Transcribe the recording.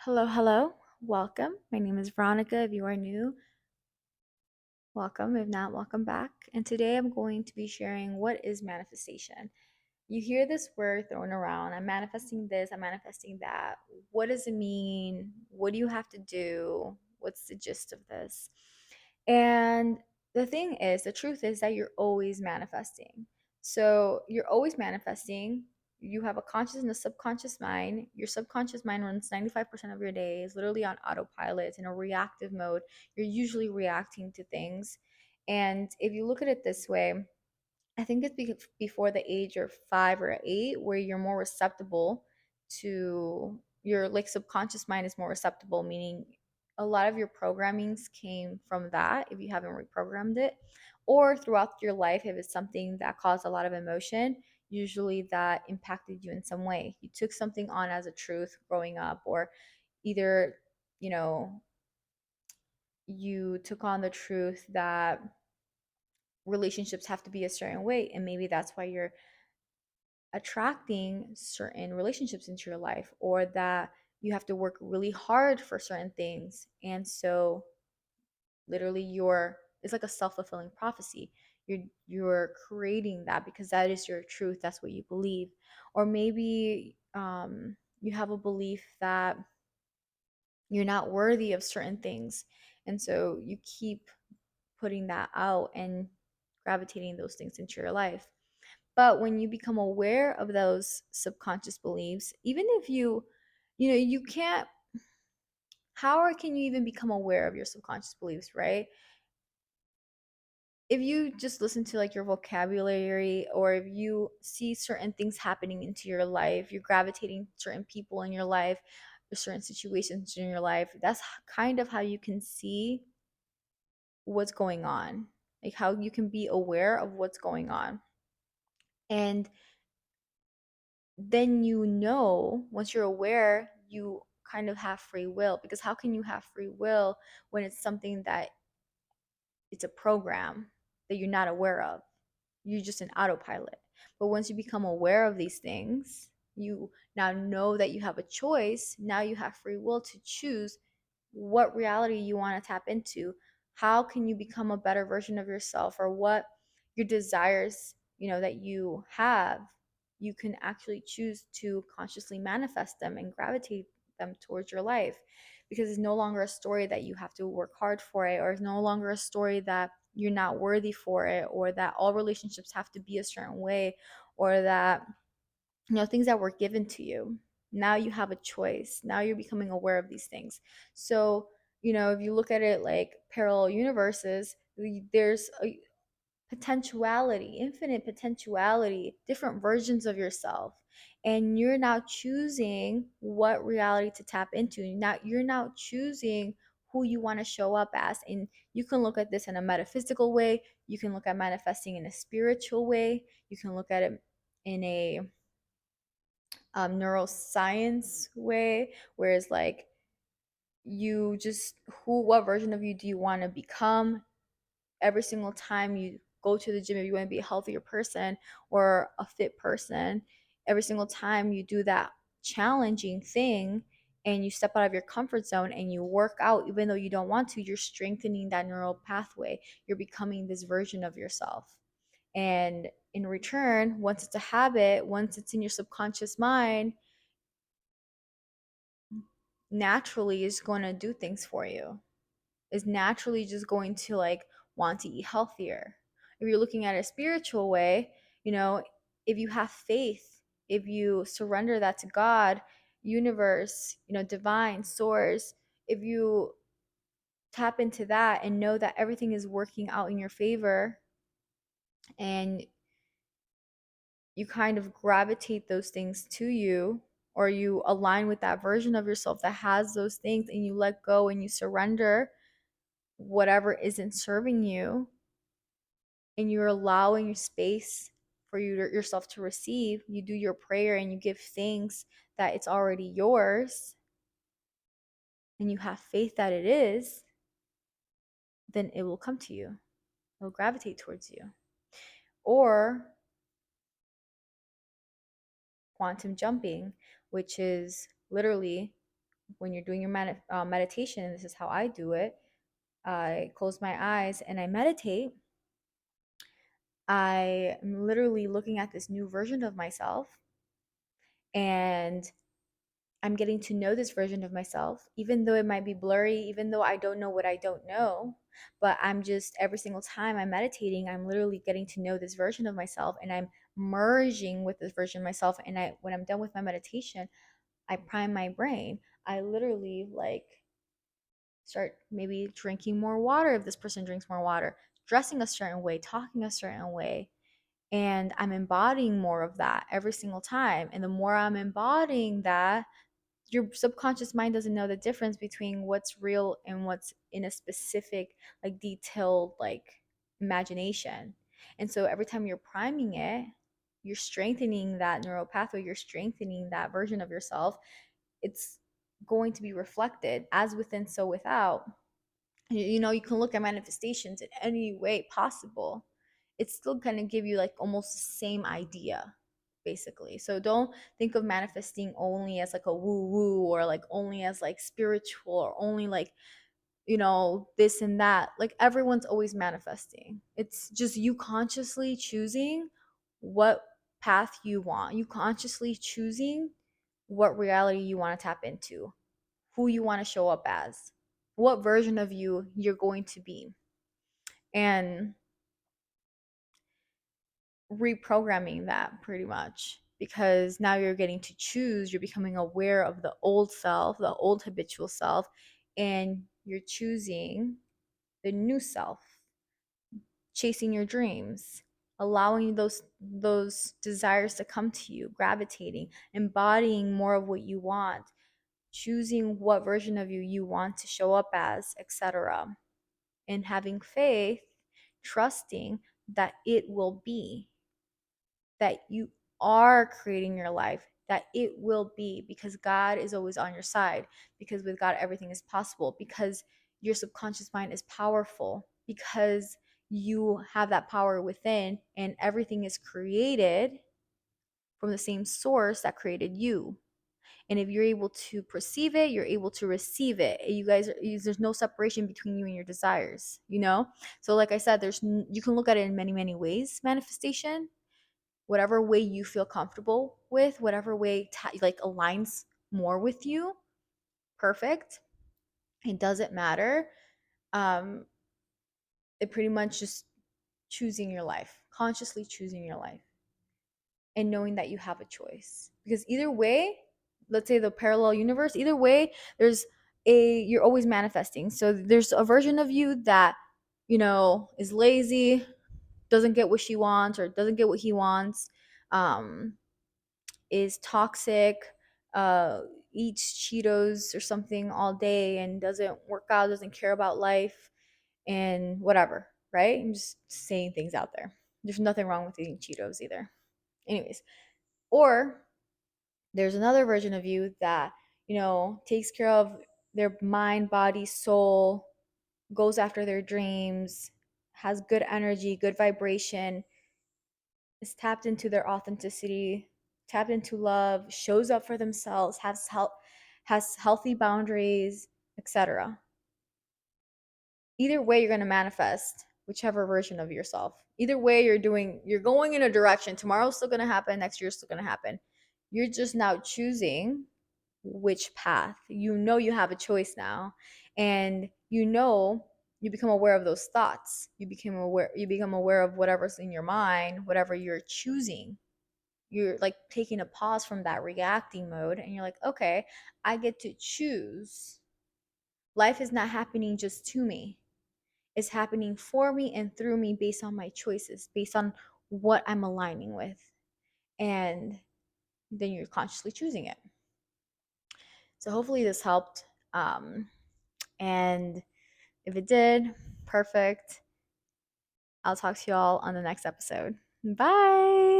Hello, hello. Welcome. My name is Veronica. If you are new, welcome. If not, welcome back. And today I'm going to be sharing what is manifestation. You hear this word thrown around. I'm manifesting this, I'm manifesting that. What does it mean? What do you have to do? What's the gist of this? And the truth is that you're always manifesting. So you're always manifesting. You have a conscious and a subconscious mind. Your subconscious mind runs 95% of your day, is literally on autopilot, it's in a reactive mode. You're usually reacting to things. And if you look at it this way, I think it's before the age of 5 or 8 where you're more receptible to your like subconscious mind is more receptible, meaning a lot of your programmings came from that if you haven't reprogrammed it, or throughout your life if it's something that caused a lot of emotion, usually that impacted you in some way. You took something on as a truth growing up, or either, you know, you took on the truth that relationships have to be a certain way, and maybe that's why you're attracting certain relationships into your life, or that you have to work really hard for certain things. And so literally you're it's like a self-fulfilling prophecy. You're creating that because that is your truth, that's what you believe. Or maybe you have a belief that you're not worthy of certain things, and so you keep putting that out and gravitating those things into your life. But when you become aware of those subconscious beliefs, even if you can't, can you even become aware of your subconscious beliefs, right? If you just listen to like your vocabulary, or if you see certain things happening into your life, you're gravitating certain people in your life, or certain situations in your life, that's kind of how you can see what's going on, like how you can be aware of what's going on. And then once you're aware, you kind of have free will, because how can you have free will when it's something that it's a program that you're not aware of? You're just an autopilot. But once you become aware of these things, you now know that you have a choice. Now you have free will to choose what reality you want to tap into. How can you become a better version of yourself, or what your desires, that you have, you can actually choose to consciously manifest them and gravitate them towards your life, because it's no longer a story that you have to work hard for it, or it's no longer a story that you're not worthy for it, or that all relationships have to be a certain way, or that things that were given to you. Now you have a choice. Now you're becoming aware of these things. So, if you look at it like parallel universes, there's a potentiality, infinite potentiality, different versions of yourself. And you're now choosing what reality to tap into. Now you're now choosing who you want to show up as. And you can look at this in a metaphysical way. You can look at manifesting in a spiritual way. You can look at it in a neuroscience way, whereas like you just what version of you do you want to become? Every single time you go to the gym, if you want to be a healthier person or a fit person, every single time you do that challenging thing and you step out of your comfort zone and you work out even though you don't want to, you're strengthening that neural pathway. You're becoming this version of yourself. And in return, once it's a habit, once it's in your subconscious mind, naturally is going to do things for you, is naturally just going to like want to eat healthier. If you're looking at it a spiritual way, you know, if you have faith, if you surrender that to God, universe, divine source, if you tap into that and know that everything is working out in your favor, and you kind of gravitate those things to you, or you align with that version of yourself that has those things, and you let go and you surrender whatever isn't serving you, and you're allowing space for yourself to receive, you do your prayer and you give thanks that it's already yours, and you have faith that it is, then it will come to you. It will gravitate towards you. Or quantum jumping, which is literally when you're doing your meditation, this is how I do it. I close my eyes and I meditate. I am literally looking at this new version of myself, and I'm getting to know this version of myself, even though it might be blurry, even though I don't know what I don't know. But I'm just, every single time I'm meditating, I'm literally getting to know this version of myself, and I'm merging with this version of myself. And when I'm done with my meditation, I prime my brain. I literally like start maybe drinking more water if this person drinks more water, dressing a certain way, talking a certain way. And I'm embodying more of that every single time. And the more I'm embodying that, your subconscious mind doesn't know the difference between what's real and what's in a specific, like detailed, like imagination. And so every time you're priming it, you're strengthening that neural pathway, you're strengthening that version of yourself. It's going to be reflected as within, so without. You can look at manifestations in any way possible. It's still going to give you like almost the same idea, basically. So don't think of manifesting only as like a woo woo, or like only as like spiritual, or only like, this and that. Like everyone's always manifesting. It's just you consciously choosing what path you want, you consciously choosing what reality you want to tap into, who you want to show up as, what version of you you're going to be, and reprogramming that pretty much, because now you're getting to choose, you're becoming aware of the old self, the old habitual self, and you're choosing the new self, chasing your dreams, allowing those desires to come to you, gravitating, embodying more of what you want, choosing what version of you you want to show up as, etc. And having faith, trusting that it will be, that you are creating your life, that it will be, because God is always on your side, because with God everything is possible, because your subconscious mind is powerful, because you have that power within, and everything is created from the same source that created you. And if you're able to perceive it, you're able to receive it. There's no separation between you and your desires. So like I said, you can look at it in many, many ways, manifestation, whatever way you feel comfortable with, whatever way like aligns more with you. Perfect. It doesn't matter. um it pretty much just choosing your life, consciously choosing your life, and knowing that you have a choice, because either way, let's say the parallel universe, either way, you're always manifesting. So there's a version of you that is lazy, doesn't get what she wants or doesn't get what he wants, um is toxic, uh eats Cheetos or something all day and doesn't work out, doesn't care about life, and whatever, right? I'm just saying things out there. There's nothing wrong with eating Cheetos either. Anyways, or there's another version of you that, takes care of their mind, body, soul, goes after their dreams, has good energy, good vibration, is tapped into their authenticity, tapped into love, shows up for themselves, has healthy boundaries, etc. Either way, you're going to manifest whichever version of yourself. Either way, you're going in a direction. Tomorrow's still going to happen, next year's still going to happen. You're just now choosing which path. You have a choice now, and you become aware of those thoughts. You become aware of whatever's in your mind, whatever you're choosing. You're like taking a pause from that reacting mode, and you're like, okay, I get to choose. Life is not happening just to me, it's happening for me and through me, based on my choices, based on what I'm aligning with. And then you're consciously choosing it. So hopefully this helped. And if it did, perfect. I'll talk to y'all on the next episode. Bye.